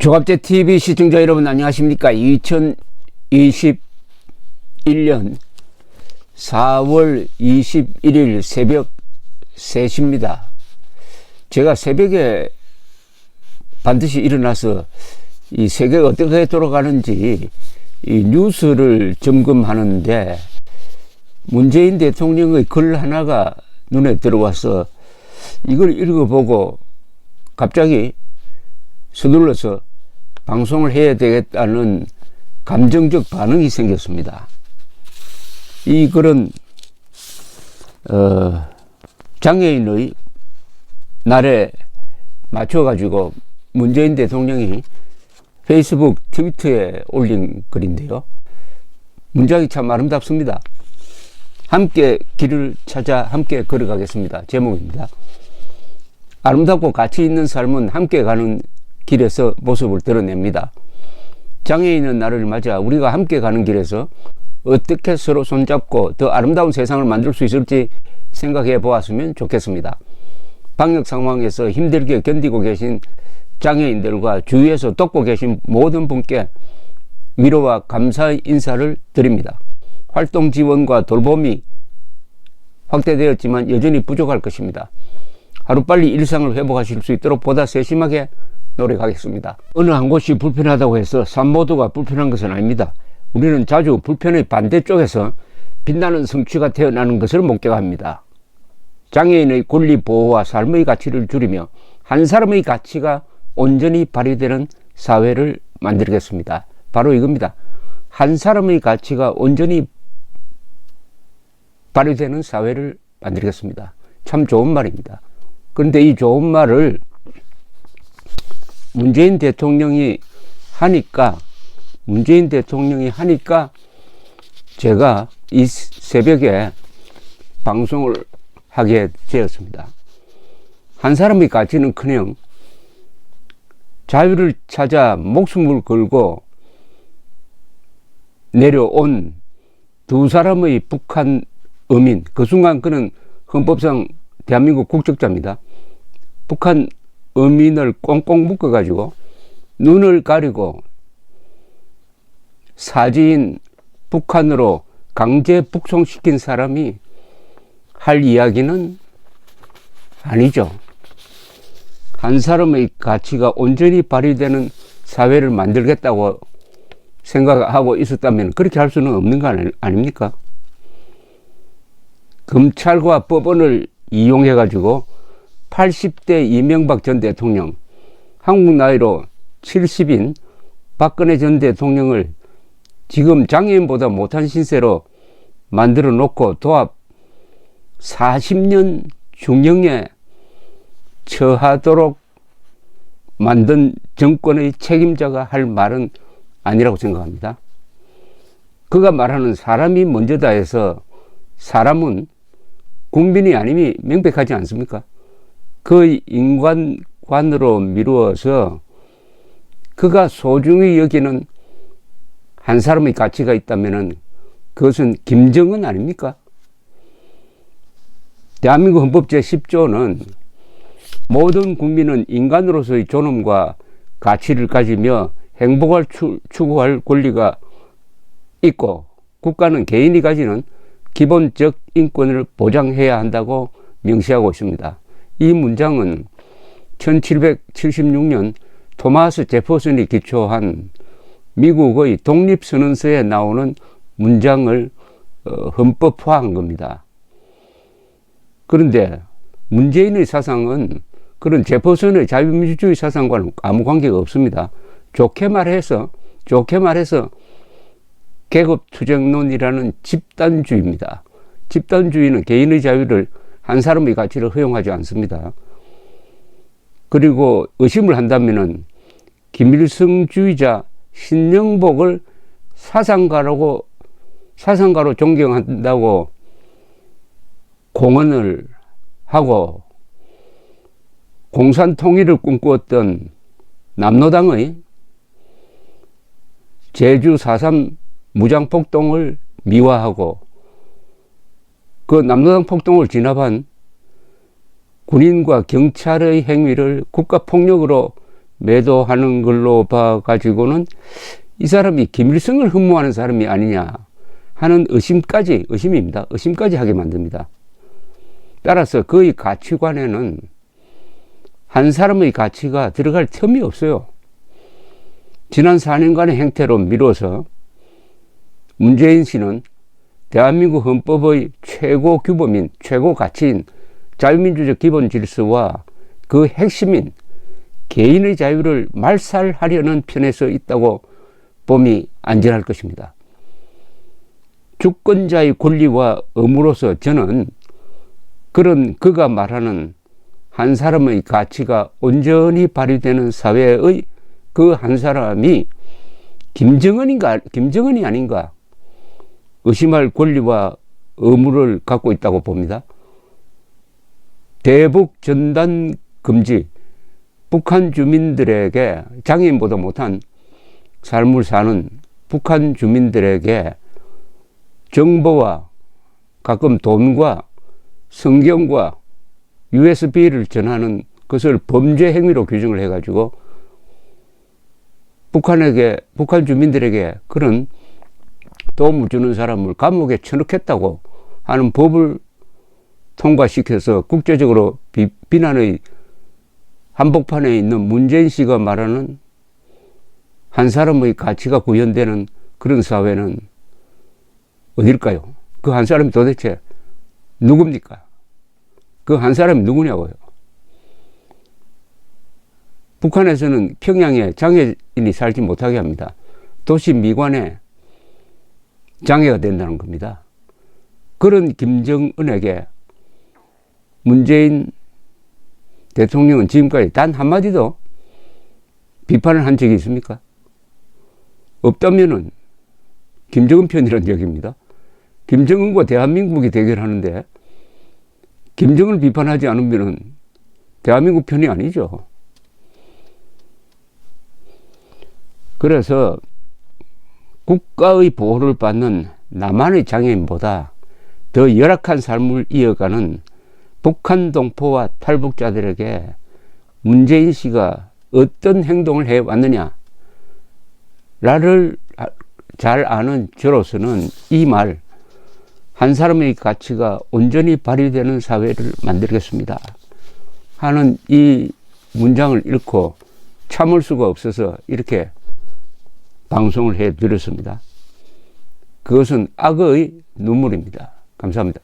조갑제 TV 시청자 여러분 안녕하십니까? 2021년 4월 21일 새벽 3시입니다. 제가 새벽에 반드시 일어나서 이 세계가 어떻게 돌아가는지 이 뉴스를 점검하는데 문재인 대통령의 글 하나가 눈에 들어와서 이걸 읽어보고 갑자기 서둘러서 방송을 해야 되겠다는 감정적 반응이 생겼습니다. 이 글은 장애인의 날에 맞춰가지고 문재인 대통령이 페이스북, 트위터에 올린 글인데요. 문장이 참 아름답습니다. 함께 길을 찾아 함께 걸어가겠습니다. 제목입니다. 아름답고 가치 있는 삶은 함께 가는 길에서 모습을 드러냅니다. 장애인의 날을 맞아 우리가 함께 가는 길에서 어떻게 서로 손잡고 더 아름다운 세상을 만들 수 있을지 생각해 보았으면 좋겠습니다. 방역 상황에서 힘들게 견디고 계신 장애인들과 주위에서 돕고 계신 모든 분께 위로와 감사의 인사를 드립니다. 활동 지원과 돌봄이 확대되었지만 여전히 부족할 것입니다. 하루빨리 일상을 회복하실 수 있도록 보다 세심하게 노력하겠습니다. 어느 한 곳이 불편하다고 해서 삶 모두가 불편한 것은 아닙니다. 우리는 자주 불편의 반대쪽에서 빛나는 성취가 태어나는 것을 목격합니다. 장애인의 권리 보호와 삶의 가치를 줄이며 한 사람의 가치가 온전히 발휘되는 사회를 만들겠습니다. 바로 이겁니다. 한 사람의 가치가 온전히 발휘되는 사회를 만들겠습니다. 참 좋은 말입니다. 그런데 이 좋은 말을 문재인 대통령이 하니까 제가 이 새벽에 방송을 하게 되었습니다. 한 사람의 가치는커녕 자유를 찾아 목숨을 걸고 내려온 두 사람의 북한 어민, 그 순간 그는 헌법상 대한민국 국적자입니다. 북한 어민을 꽁꽁 묶어가지고 눈을 가리고 사지인 북한으로 강제 북송시킨 사람이 할 이야기는 아니죠. 한 사람의 가치가 온전히 발휘되는 사회를 만들겠다고 생각하고 있었다면 그렇게 할 수는 없는 거 아닙니까? 검찰과 법원을 이용해가지고 80대 이명박 전 대통령, 한국 나이로 70인 박근혜 전 대통령을 지금 장애인보다 못한 신세로 만들어 놓고 도합 40년 중형에 처하도록 만든 정권의 책임자가 할 말은 아니라고 생각합니다. 그가 말하는 사람이 먼저다 해서 사람은 국민이 아님이 명백하지 않습니까? 그 인간관으로 미루어서 그가 소중히 여기는 한 사람의 가치가 있다면 그것은 김정은 아닙니까? 대한민국 헌법 제10조는 모든 국민은 인간으로서의 존엄과 가치를 가지며 행복을 추구할 권리가 있고 국가는 개인이 가지는 기본적 인권을 보장해야 한다고 명시하고 있습니다. 이 문장은 1776년 토마스 제퍼슨이 기초한 미국의 독립선언서에 나오는 문장을 헌법화한 겁니다. 그런데 문재인의 사상은 그런 제퍼슨의 자유민주주의 사상과는 아무 관계가 없습니다. 좋게 말해서 계급투쟁론이라는 집단주의입니다. 집단주의는 개인의 자유를 한 사람의 가치를 허용하지 않습니다. 그리고 의심을 한다면은 김일성주의자 신영복을 사상가로 존경한다고 공언을 하고 공산 통일을 꿈꾸었던 남로당의 제주 4.3 무장폭동을 미화하고 그 남로당 폭동을 진압한 군인과 경찰의 행위를 국가폭력으로 매도하는 걸로 봐가지고는 이 사람이 김일성을 흠모하는 사람이 아니냐 하는 의심입니다. 의심까지 하게 만듭니다. 따라서 그의 가치관에는 한 사람의 가치가 들어갈 틈이 없어요. 지난 4년간의 행태로 미뤄서 문재인 씨는 대한민국 헌법의 최고 규범인, 최고 가치인 자유민주적 기본 질서와 그 핵심인 개인의 자유를 말살하려는 편에 서 있다고 봄이 안전할 것입니다. 주권자의 권리와 의무로서 저는 그런 그가 말하는 한 사람의 가치가 온전히 발휘되는 사회의 그 한 사람이 김정은이 아닌가 의심할 권리와 의무를 갖고 있다고 봅니다. 대북 전단 금지, 북한 주민들에게 장애인보다 못한 삶을 사는 북한 주민들에게 정보와 가끔 돈과 성경과 USB를 전하는 것을 범죄 행위로 규정을 해가지고 북한 주민들에게 그런 도움을 주는 사람을 감옥에 쳐넣겠다고 하는 법을 통과시켜서 국제적으로 비난의 한복판에 있는 문재인 씨가 말하는 한 사람의 가치가 구현되는 그런 사회는 어딜까요? 그 한 사람이 도대체 누굽니까? 그 한 사람이 누구냐고요? 북한에서는 평양에 장애인이 살지 못하게 합니다. 도시 미관에 장애가 된다는 겁니다. 그런 김정은에게 문재인 대통령은 지금까지 단 한마디도 비판을 한 적이 있습니까? 없다면은 김정은 편이라는 얘기입니다. 김정은과 대한민국이 대결하는데 김정은을 비판하지 않으면은 대한민국 편이 아니죠. 그래서 국가의 보호를 받는 남한의 장애인보다 더 열악한 삶을 이어가는 북한 동포와 탈북자들에게 문재인 씨가 어떤 행동을 해왔느냐를 잘 아는 저로서는 이 말, 한 사람의 가치가 온전히 발휘되는 사회를 만들겠습니다 하는 이 문장을 읽고 참을 수가 없어서 이렇게 방송을 해드렸습니다. 그것은 악의 눈물입니다. 감사합니다.